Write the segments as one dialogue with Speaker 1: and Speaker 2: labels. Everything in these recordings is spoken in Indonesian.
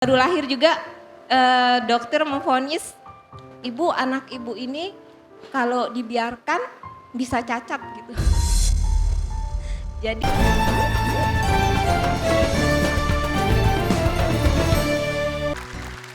Speaker 1: Baru lahir juga dokter memvonis anak ibu ini kalau dibiarkan bisa cacat gitu. Jadi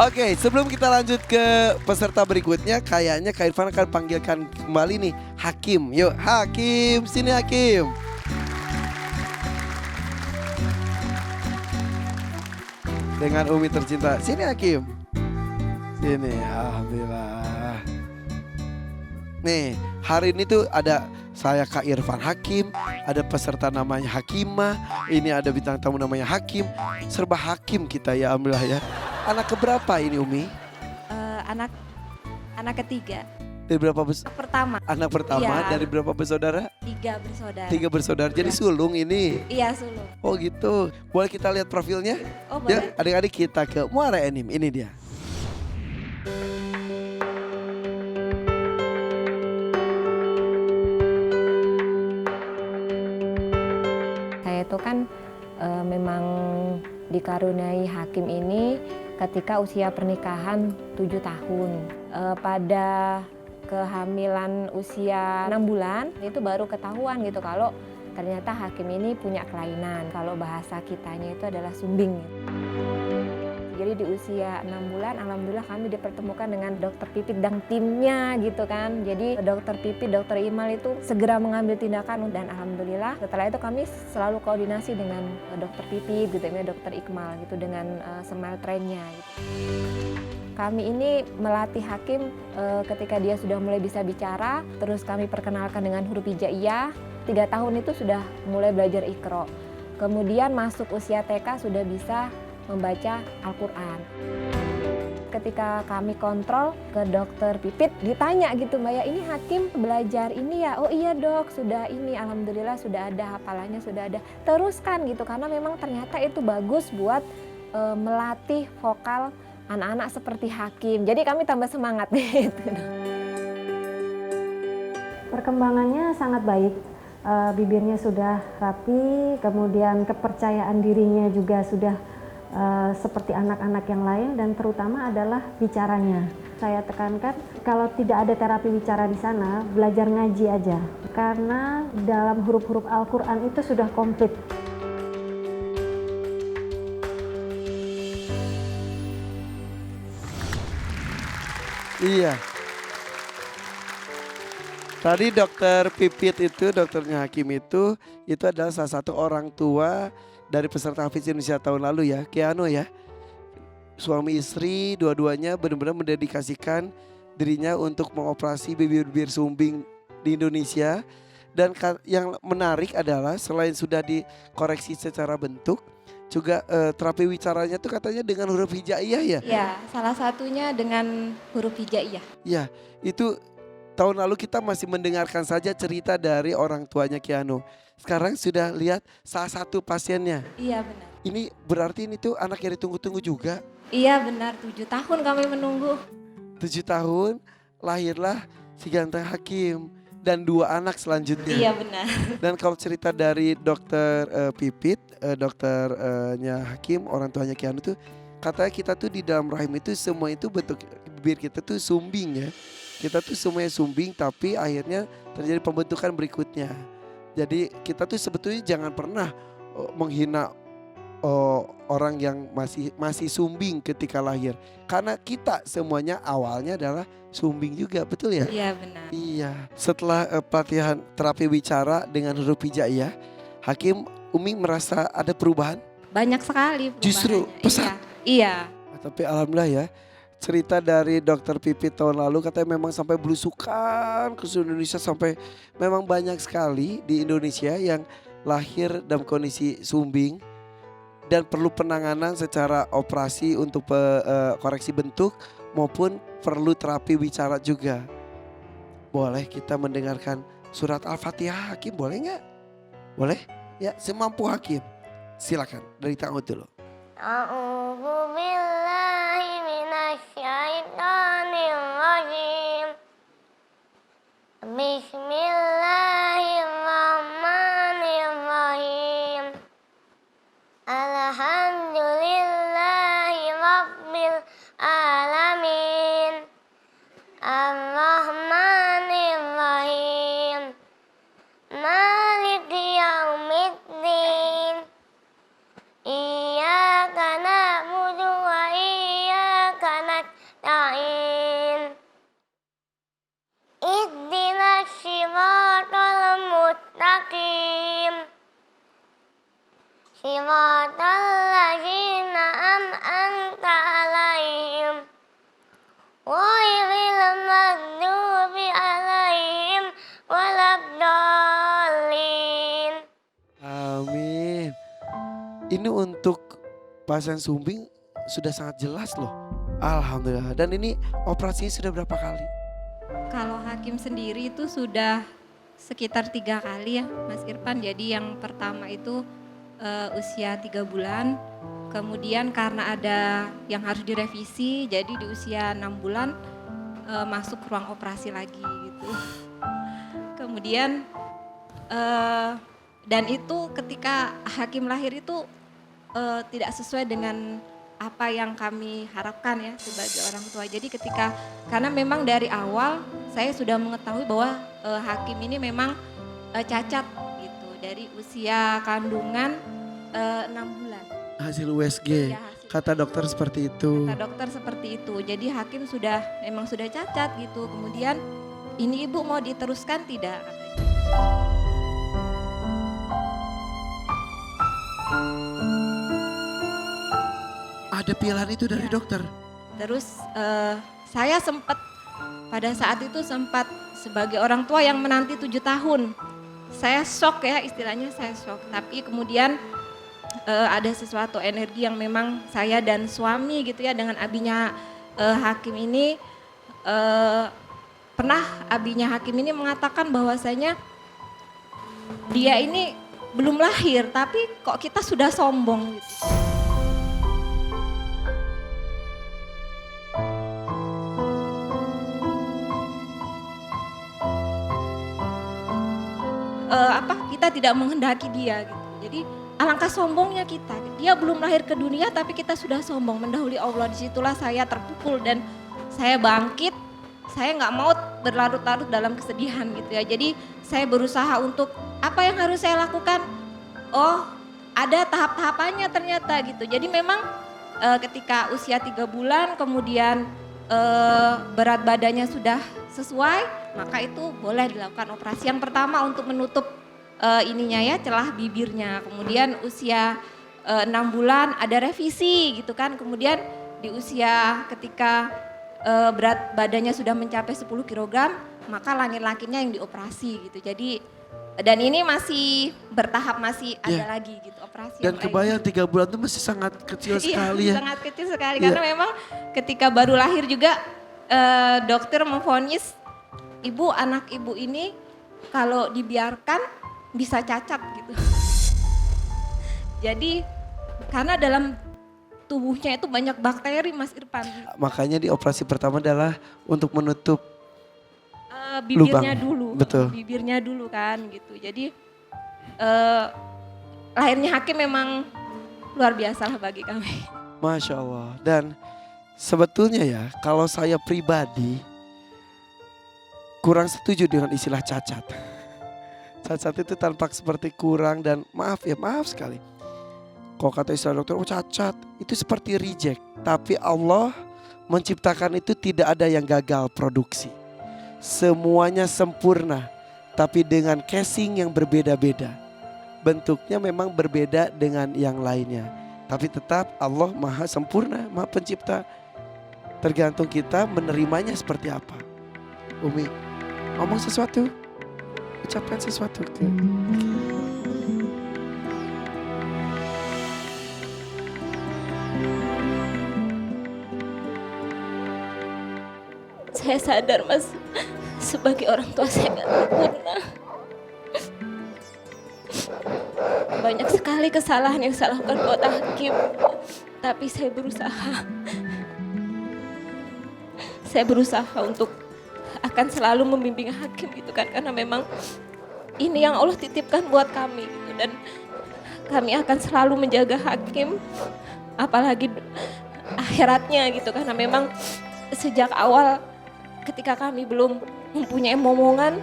Speaker 2: Oke, sebelum kita lanjut ke peserta berikutnya, kayaknya Kak Irfan akan panggilkan kembali nih Hakim. Yuk Hakim, sini Hakim. Dengan Umi tercinta, sini Hakim. Sini, alhamdulillah. Nih, hari ini tuh ada saya Kak Irfan Hakim, ada peserta namanya Hakimah, ini ada bintang tamu namanya Hakim, serba Hakim kita ya, alhamdulillah ya. Anak keberapa ini Umi?
Speaker 1: anak ketiga.
Speaker 2: Dari berapa besar?
Speaker 1: Pertama.
Speaker 2: Anak pertama
Speaker 1: Iya.
Speaker 2: dari berapa bersaudara?
Speaker 1: 3 bersaudara.
Speaker 2: 3 bersaudara, jadi sulung ini.
Speaker 1: Iya, sulung.
Speaker 2: Oh gitu, boleh kita lihat profilnya?
Speaker 1: Oh
Speaker 2: Ya,
Speaker 1: boleh.
Speaker 2: adik-adik kita ke Muara Enim, ini dia.
Speaker 3: Saya itu kan memang dikaruniai Hakim ini ketika usia pernikahan 7 tahun. Pada kehamilan usia 6 bulan itu baru ketahuan gitu kalau ternyata Hakim ini punya kelainan. Kalau bahasa kitanya itu adalah sumbing. Jadi di usia 6 bulan alhamdulillah kami dipertemukan dengan dokter Pipit dan timnya gitu kan. Jadi dokter Pipit, dokter Imal itu segera mengambil tindakan dan alhamdulillah setelah itu kami selalu koordinasi dengan dokter Pipit gitu ya, dokter Iqmal gitu dengan smile trainnya gitu. Kami ini melatih Hakim ketika dia sudah mulai bisa bicara, terus kami perkenalkan dengan huruf hijaiyah. 3 tahun itu sudah mulai belajar Iqra. Kemudian masuk usia TK sudah bisa membaca Al-Quran. Ketika kami kontrol ke dokter Pipit, ditanya gitu, Mbak ya ini Hakim belajar ini ya? Oh iya dok, sudah ini alhamdulillah sudah ada hafalannya, sudah ada. Teruskan gitu, karena memang ternyata itu bagus buat melatih vokal anak-anak seperti Hakim. Jadi kami tambah semangat gitu.
Speaker 4: Perkembangannya sangat baik, bibirnya sudah rapi, kemudian kepercayaan dirinya juga sudah seperti anak-anak yang lain dan terutama adalah bicaranya. Saya tekankan kalau tidak ada terapi bicara di sana, belajar ngaji aja. Karena dalam huruf-huruf Al-Quran itu sudah komplit.
Speaker 2: Iya. Tadi dokter Pipit itu, dokternya Hakim itu adalah salah satu orang tua dari peserta Hafiz Indonesia tahun lalu ya, Keanu ya. Suami istri dua-duanya benar-benar mendedikasikan dirinya untuk mengoperasi bibir-bibir sumbing di Indonesia. Dan yang menarik adalah selain sudah dikoreksi secara bentuk, juga terapi wicaranya tuh katanya dengan huruf hijaiyah ya?
Speaker 1: Ya, salah satunya dengan huruf hijaiyah.
Speaker 2: Ya, itu tahun lalu kita masih mendengarkan saja cerita dari orang tuanya Keanu. Sekarang sudah lihat salah satu pasiennya.
Speaker 1: Iya benar.
Speaker 2: Ini berarti ini tuh anak yang ditunggu-tunggu juga.
Speaker 1: Iya benar, 7 tahun kami menunggu.
Speaker 2: 7 tahun lahirlah si ganteng Hakim dan 2 anak selanjutnya.
Speaker 1: Iya benar.
Speaker 2: Dan kalau cerita dari dokter Pipit, dokternya Hakim, orang tuanya Keanu tuh katanya kita tuh di dalam rahim itu semua itu bentuk bibir kita tuh sumbing ya. Kita tuh semuanya sumbing tapi akhirnya terjadi pembentukan berikutnya. Jadi kita tuh sebetulnya jangan pernah menghina orang yang masih sumbing ketika lahir. Karena kita semuanya awalnya adalah sumbing juga, betul ya?
Speaker 1: Iya benar.
Speaker 2: Iya. Setelah pelatihan terapi bicara dengan huruf hijaiyah, Hakim Umi merasa ada perubahan?
Speaker 1: Banyak sekali perubahannya.
Speaker 2: Justru pesat?
Speaker 1: Iya.
Speaker 2: Tapi alhamdulillah ya, cerita dari dokter Pipit tahun lalu katanya memang sampai belusukan ke seluruh Indonesia, sampai memang banyak sekali di Indonesia yang lahir dalam kondisi sumbing dan perlu penanganan secara operasi untuk koreksi bentuk maupun perlu terapi bicara juga. Boleh kita mendengarkan surat Al-Fatihah Hakim, boleh nggak? Boleh? Ya, semampu Hakim. Silakan dari tangan dulu.
Speaker 5: A'udzu billahi minasyaitonir rajim. Bismillahirrahmanirrahim. Alhamdulillahi alamin. Ar-Rahmanir Rahim. Maliki yaumiddin. Iyyaka na'budu wa iyyaka nasta'in. Ihdinas siratal mustaqim. Siratal ladzina an'amta 'alaihim ghairil maghdubi 'alaihim waladdallin.
Speaker 2: Amin. Ini untuk pasien sumbing sudah sangat jelas loh. Alhamdulillah. Dan ini operasinya sudah berapa kali?
Speaker 1: Kalau Hakim sendiri itu sudah sekitar 3 kali ya Mas Irfan. Jadi yang pertama itu usia 3 bulan. Kemudian karena ada yang harus direvisi, jadi di usia 6 bulan masuk ruang operasi lagi gitu. Kemudian dan itu ketika Hakim lahir itu tidak sesuai dengan apa yang kami harapkan ya sebagai orang tua. Jadi karena memang dari awal saya sudah mengetahui bahwa Hakim ini memang cacat gitu dari usia kandungan 6 bulan.
Speaker 2: Hasil USG.
Speaker 1: Ya, hasil
Speaker 2: Kata dokter seperti itu.
Speaker 1: Kata dokter seperti itu. Jadi Hakim memang sudah cacat gitu. Kemudian ini ibu mau diteruskan tidak katanya.
Speaker 2: Ada pilihan itu dari dokter.
Speaker 1: Terus saya pada saat itu sempat sebagai orang tua yang menanti 7 tahun. Saya shock ya istilahnya, saya shock. Tapi kemudian ada sesuatu energi yang memang saya dan suami gitu ya dengan abinya Hakim ini pernah abinya Hakim ini mengatakan bahwasanya dia ini belum lahir tapi kok kita sudah sombong gitu. Kita tidak menghendaki dia gitu. Jadi alangkah sombongnya kita. Dia belum lahir ke dunia tapi kita sudah sombong mendahului Allah. Disitulah saya terpukul dan saya bangkit. Saya nggak mau berlarut-larut dalam kesedihan gitu ya. Jadi saya berusaha untuk apa yang harus saya lakukan. Oh ada tahap-tahapannya ternyata gitu. Jadi memang ketika usia 3 bulan kemudian berat badannya sudah sesuai, maka itu boleh dilakukan operasi yang pertama untuk menutup ininya ya celah bibirnya. Kemudian usia 6 bulan ada revisi gitu kan. Kemudian di usia ketika berat badannya sudah mencapai 10 kg, maka langit-langitnya yang dioperasi gitu. Jadi dan ini masih bertahap, masih ada lagi gitu operasi.
Speaker 2: Dan kebayang 3 bulan itu masih sangat kecil sekali ya.
Speaker 1: Sangat kecil sekali karena memang ketika baru lahir juga dokter memvonis anak ibu ini kalau dibiarkan bisa cacat gitu. Jadi karena dalam tubuhnya itu banyak bakteri Mas Irfan.
Speaker 2: Makanya di operasi pertama adalah untuk menutup
Speaker 1: bibirnya
Speaker 2: lubang.
Speaker 1: dulu.
Speaker 2: Betul.
Speaker 1: Bibirnya dulu kan gitu. Jadi lahirnya Hakim memang luar biasa lah bagi kami.
Speaker 2: Masya Allah. Dan sebetulnya ya kalau saya pribadi kurang setuju dengan istilah cacat. Cacat itu tampak seperti kurang dan maaf sekali. Kalau kata istilah dokter, oh cacat itu seperti reject. Tapi Allah menciptakan itu tidak ada yang gagal produksi. Semuanya sempurna, tapi dengan casing yang berbeda-beda. Bentuknya memang berbeda dengan yang lainnya. Tapi tetap Allah maha sempurna, maha pencipta. Tergantung kita menerimanya seperti apa. Umi, ngomong sesuatu. Ucapkan sesuatu.
Speaker 1: Saya sadar Mas, sebagai orang tua saya gak sempurna. Banyak sekali kesalahan yang saya lakukan buat Hakim. Tapi saya berusaha. Saya berusaha untuk akan selalu membimbing Hakim gitu kan. Karena memang ini yang Allah titipkan buat kami gitu. Dan kami akan selalu menjaga Hakim. Apalagi akhiratnya gitu, karena memang sejak awal ketika kami belum mempunyai momongan,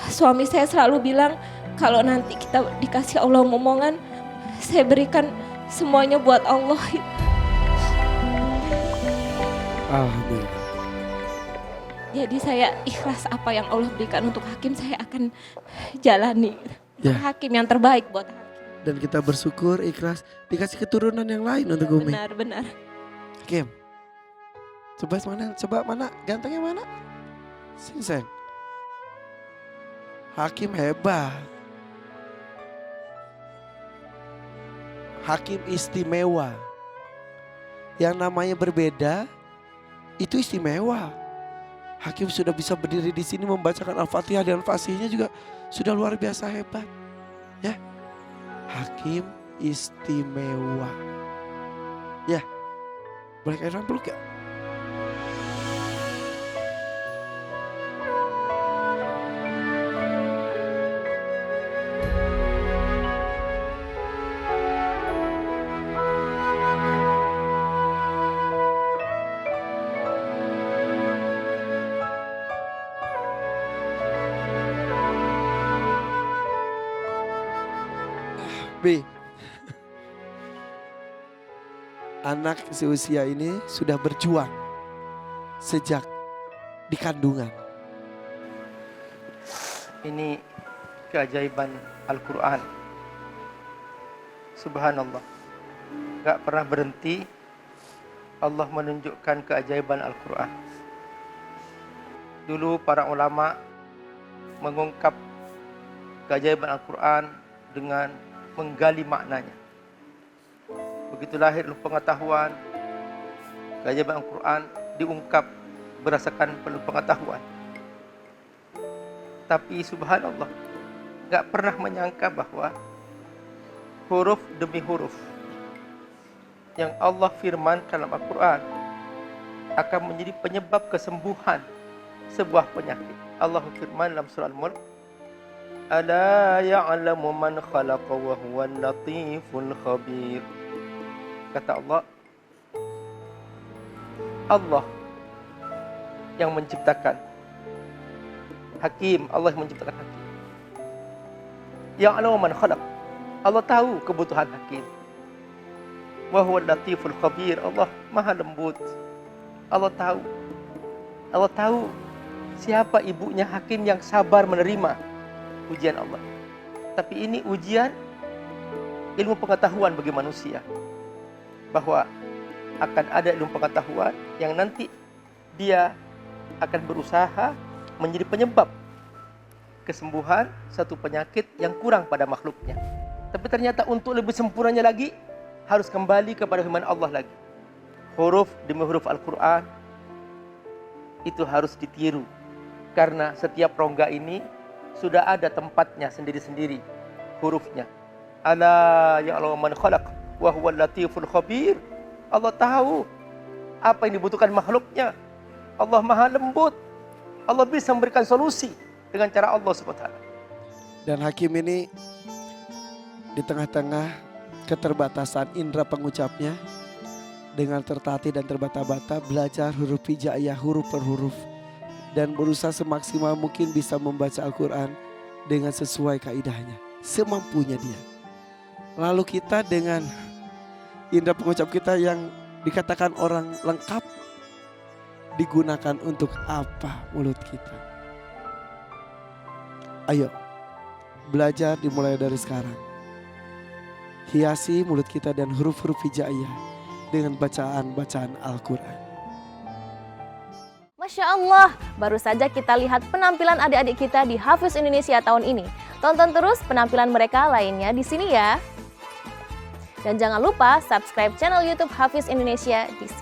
Speaker 1: suami saya selalu bilang kalau nanti kita dikasih Allah momongan, saya berikan semuanya buat Allah.
Speaker 2: Alhamdulillah.
Speaker 1: Jadi saya ikhlas apa yang Allah berikan untuk Hakim, saya akan jalani.
Speaker 2: Ya.
Speaker 1: Hakim yang terbaik buat Hakim.
Speaker 2: Dan kita bersyukur ikhlas dikasih keturunan yang lain untuk Umi.
Speaker 1: Benar.
Speaker 2: Hakim. Coba mana gantengnya mana? Sing Seng. Hakim hebat. Hakim istimewa. Yang namanya berbeda itu istimewa. Hakim sudah bisa berdiri di sini membacakan Al-Fatihah dan fasihnya juga sudah luar biasa hebat. Ya. Hakim istimewa. Ya. Boleh kairan peluk gak? B. Anak seusia ini sudah berjuang sejak di kandungan.
Speaker 6: Ini keajaiban Al-Quran. Subhanallah. Gak pernah berhenti Allah menunjukkan keajaiban Al-Quran. Dulu para ulama mengungkap keajaiban Al-Quran dengan menggali maknanya. Begitu lahir ilmu pengetahuan, keajaiban Al-Quran diungkap berdasarkan penuh pengetahuan. Tapi subhanallah, gak pernah menyangka bahwa huruf demi huruf yang Allah firmankan dalam Al-Quran akan menjadi penyebab kesembuhan sebuah penyakit. Allah firman dalam surah Al-Mulk, Ala ya'lamu man khalaqa wa huwal latiful khabir. Kata Allah, Allah yang menciptakan Hakim, Allah yang menciptakan Hakim. Ya'lamu man khalaq, Allah tahu kebutuhan Hakim. Wa huwal latiful khabir, Allah maha lembut. Allah tahu siapa ibunya Hakim yang sabar menerima ujian Allah. Tapi ini ujian ilmu pengetahuan bagi manusia. Bahwa akan ada ilmu pengetahuan yang nanti dia akan berusaha menjadi penyebab kesembuhan satu penyakit yang kurang pada makhluknya. Tapi ternyata untuk lebih sempurnanya lagi, harus kembali kepada firman Allah lagi. Huruf demi huruf Al-Quran itu harus ditiru. Karena setiap rongga ini sudah ada tempatnya sendiri-sendiri hurufnya. Ala ya'lamu man khalaq wa huwal latiful khabir. Allah tahu apa yang dibutuhkan makhluknya. Allah maha lembut. Allah bisa memberikan solusi dengan cara Allah SWT.
Speaker 2: Dan Hakim ini di tengah-tengah keterbatasan indera pengucapnya, dengan tertatih dan terbata-bata belajar huruf hijaiyah huruf per huruf. Dan berusaha semaksimal mungkin bisa membaca Al-Quran dengan sesuai kaidahnya, semampunya dia. Lalu kita dengan indera pengucap kita yang dikatakan orang lengkap, digunakan untuk apa mulut kita? Ayo, belajar dimulai dari sekarang. Hiasi mulut kita dan huruf-huruf hijaiyah dengan bacaan-bacaan Al-Quran.
Speaker 7: Masya Allah, baru saja kita lihat penampilan adik-adik kita di Hafiz Indonesia tahun ini. Tonton terus penampilan mereka lainnya di sini ya. Dan jangan lupa subscribe channel YouTube Hafiz Indonesia di sini.